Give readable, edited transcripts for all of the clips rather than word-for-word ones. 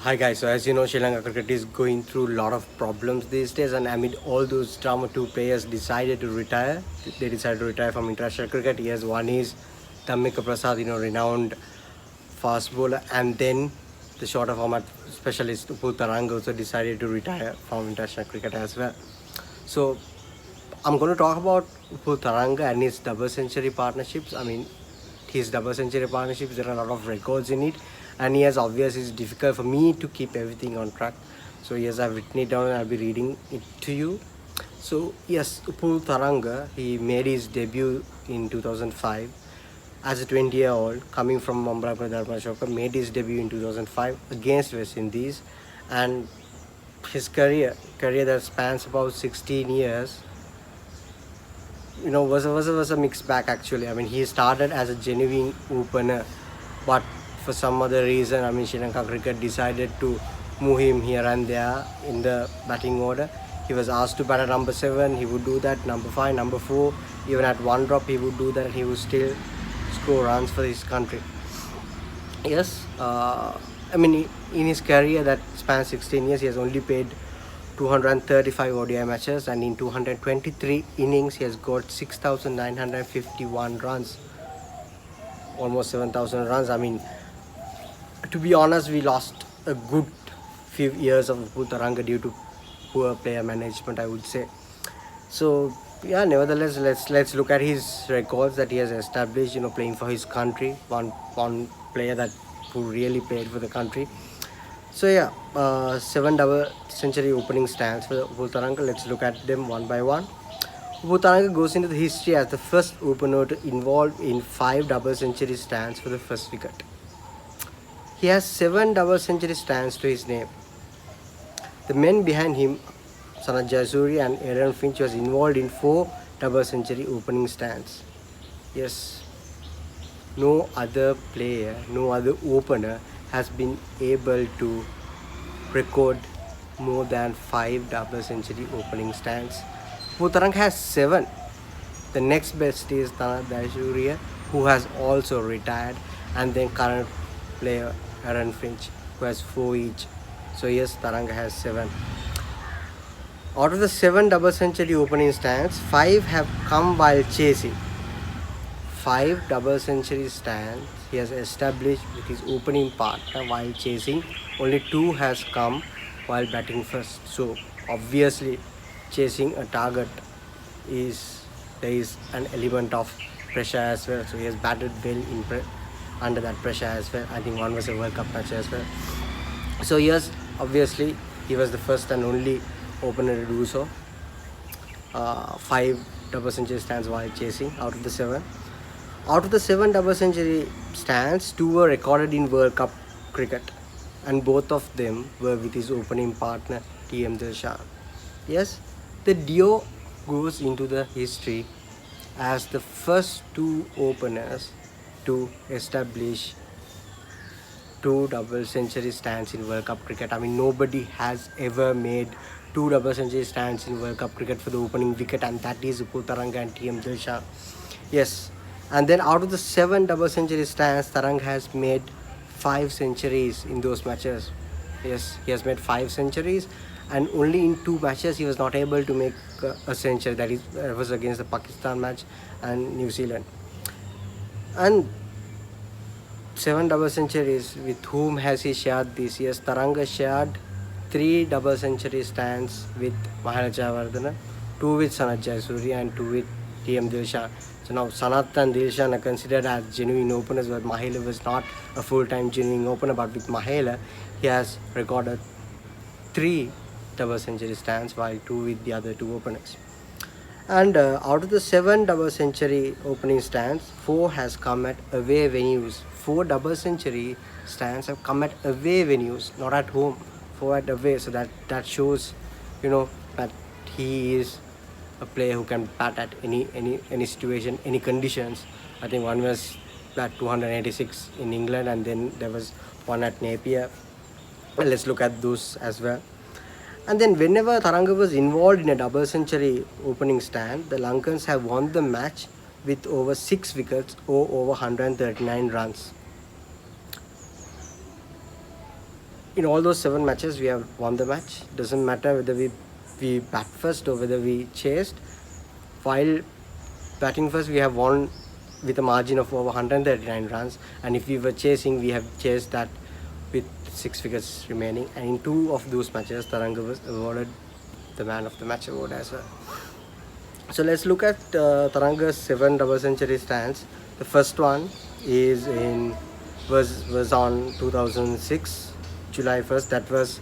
Hi guys, so as you know, Sri Lanka cricket is going through a lot of problems these days, and amid all those drama, two players decided to retire. They decided to retire from international cricket. Yes, one is Dhammika Prasad, renowned fast bowler, and then the shorter format specialist Upul Taranga also decided to retire from international cricket as well. So I'm going to talk about Upul Taranga and his double century partnerships. His double century partnerships, there are a lot of records in it, and yes, obviously it's difficult for me to keep everything on track. So yes, I've written it down and I'll be reading it to you. So yes, Upul Taranga, he made his debut in 2005 as a 20-year-old coming from Mumbai Dharma Ashoka, made his debut in 2005 against West Indies, and his career that spans about 16 years, was a mixed bag actually. He started as a genuine opener, but for some other reason, Sri Lanka cricket decided to move him here and there in the batting order. He was asked to bat at number 7, he would do that, number 5, number 4, even at one drop he would do that, he would still score runs for his country. Yes, in his career that spans 16 years, he has only played 235 ODI matches, and in 223 innings he has got 6,951 runs, almost 7,000 runs. To be honest, we lost a good few years of Taranga due to poor player management, I would say. So yeah, nevertheless, let's look at his records that he has established, playing for his country. One player that who really played for the country. So yeah, 7 double century opening stands for Upul Taranga. Let's look at them one by one. Upul Taranga goes into the history as the first opener to involve in 5 double century stands for the first wicket. He has 7 double century stands to his name. The men behind him, Sanath Jayasuriya and Aaron Finch, was involved in 4 double century opening stands. Yes, no other player, no other opener has been able to record more than 5 double century opening stands. Putarang has 7. The next best is Sanath Jayasuriya, who has also retired, and then current player Aaron Finch, who has 4 each. So yes, Taranga has 7. Out of the 7 double century opening stands, 5 have come while chasing. 5 double century stands he has established with his opening partner while chasing. Only 2 has come while batting first. So obviously, chasing a target there is an element of pressure as well. So he has batted well under that pressure as well. I think one was a World Cup match as well. So yes, obviously he was the first and only opener to do so. 5 double century stands while chasing out of the 7. Out of the 7 double century stands, 2 were recorded in World Cup cricket, and both of them were with his opening partner T.M. Dilshan. Yes, the duo goes into the history as the first 2 openers to establish 2 double century stands in World Cup cricket. Nobody has ever made 2 double century stands in World Cup cricket for the opening wicket, and that is Upul Taranga and T.M. Dilshan. Yes, and then out of the 7 double century stands, Tarang has made 5 centuries in those matches. Yes, he has made 5 centuries, and only in 2 matches he was not able to make a century. That was against the Pakistan match and New Zealand. And 7 double centuries, with whom has he shared this? Yes, Taranga shared 3 double century stands with Mahela Jayawardene, 2 with Sanath Jayasuriya and 2 with T.M. Dilshan. So now Sanath and Dilshan are considered as genuine openers, but Mahela was not a full-time genuine opener. But with Mahela, he has recorded 3 double century stands, while 2 with the other 2 openers. And out of the 7 double century opening stands, 4 has come at away venues. 4 double century stands have come at away venues, not at home. 4 at away. So that shows, that he is a player who can bat at any situation, any conditions. I think one was at 286 in England, and then there was one at Napier. Let's look at those as well. And then whenever Taranga was involved in a double century opening stand, the Lankans have won the match with over 6 wickets or over 139 runs. in all those 7 matches we have won the match. Doesn't matter whether we bat first or whether we chased. While batting first, we have won with a margin of over 139 runs, and if we were chasing, we have chased that with 6 wickets remaining. And in 2 of those matches, Taranga was awarded the man of the match award as well. So let's look at Taranga's 7 double century stands. The first one is was on 2006 July 1st. That was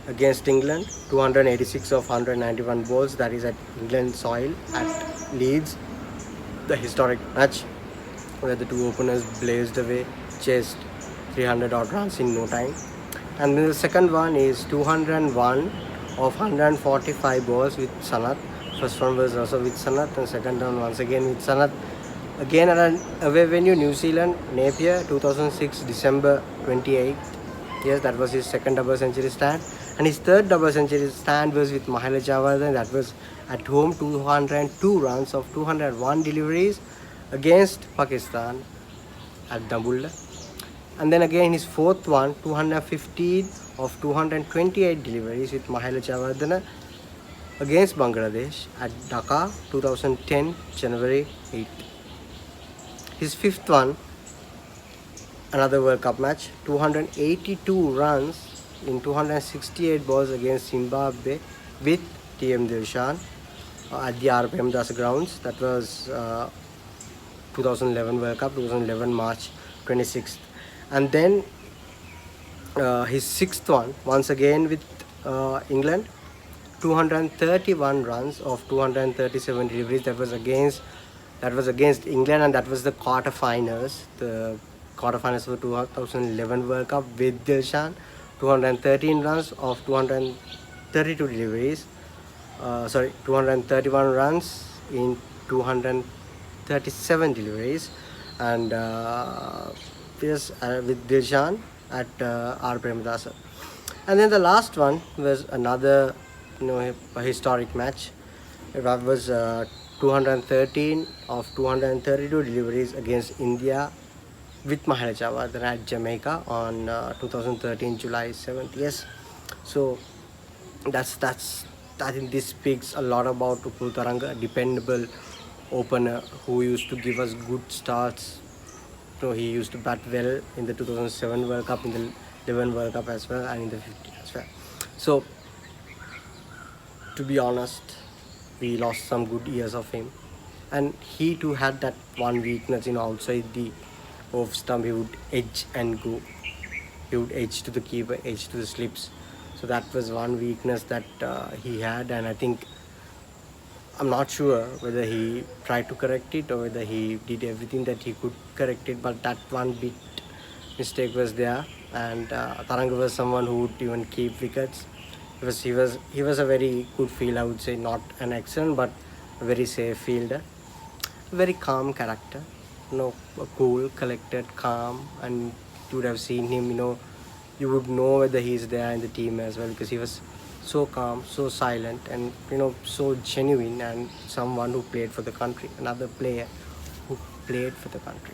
against England, 286 of 191 balls. That is at England soil at Leeds. The historic match where the 2 openers blazed away, chased 300 odd runs in no time. And then the second one is 201 of 145 balls with Sanath. First one was also with Sanath, and second one once again with Sanath. Again at an away venue, New Zealand, Napier, 2006 December 28th. Yes, that was his second double century stand. And his third double century stand was with Mahela Jayawardene. That was at home, 202 runs of 201 deliveries against Pakistan at Dambulla. And then again his fourth one, 215 of 228 deliveries with Mahela Jayawardene against Bangladesh at Dhaka, 2010 January 8th. His fifth one, another World Cup match, 282 runs in 268 balls against Zimbabwe with TM Dilshan at the R. Premdas grounds. That was 2011 World Cup, 2011 March 26th. And then his sixth one, once again with England, 231 runs of 237 deliveries. That was against England, and that was the quarterfinals. The quarterfinals for 2011 World Cup with Dilshan. 213 runs of 232 deliveries. 231 runs in 237 deliveries, and with Dilshan at R. Premdas. And then the last one was another, a historic match. That was 213 of 232 deliveries against India with Mahela Jayawardene at Jamaica on 2013 July 7th. Yes, so I think this speaks a lot about Upul Taranga, a dependable opener who used to give us good starts. He used to bat well in the 2007 World Cup, in the 11 World Cup as well, and in the 15 as well. So, to be honest, we lost some good years of him, and he too had that one weakness, outside the off stump. He would edge and go. He would edge to the keeper, edge to the slips. So that was one weakness that he had, and I think, I'm not sure whether he tried to correct it or whether he did everything that he could correct it, but that one bit mistake was there. And Taranga was someone who would even keep wickets. He was a very good fielder, I would say, not an excellent but a very safe fielder. A very calm character, cool, collected, calm, and you would have seen him, you would know whether he's there in the team as well, because he was so calm, so silent, and so genuine, and someone who played for the country, another player who played for the country.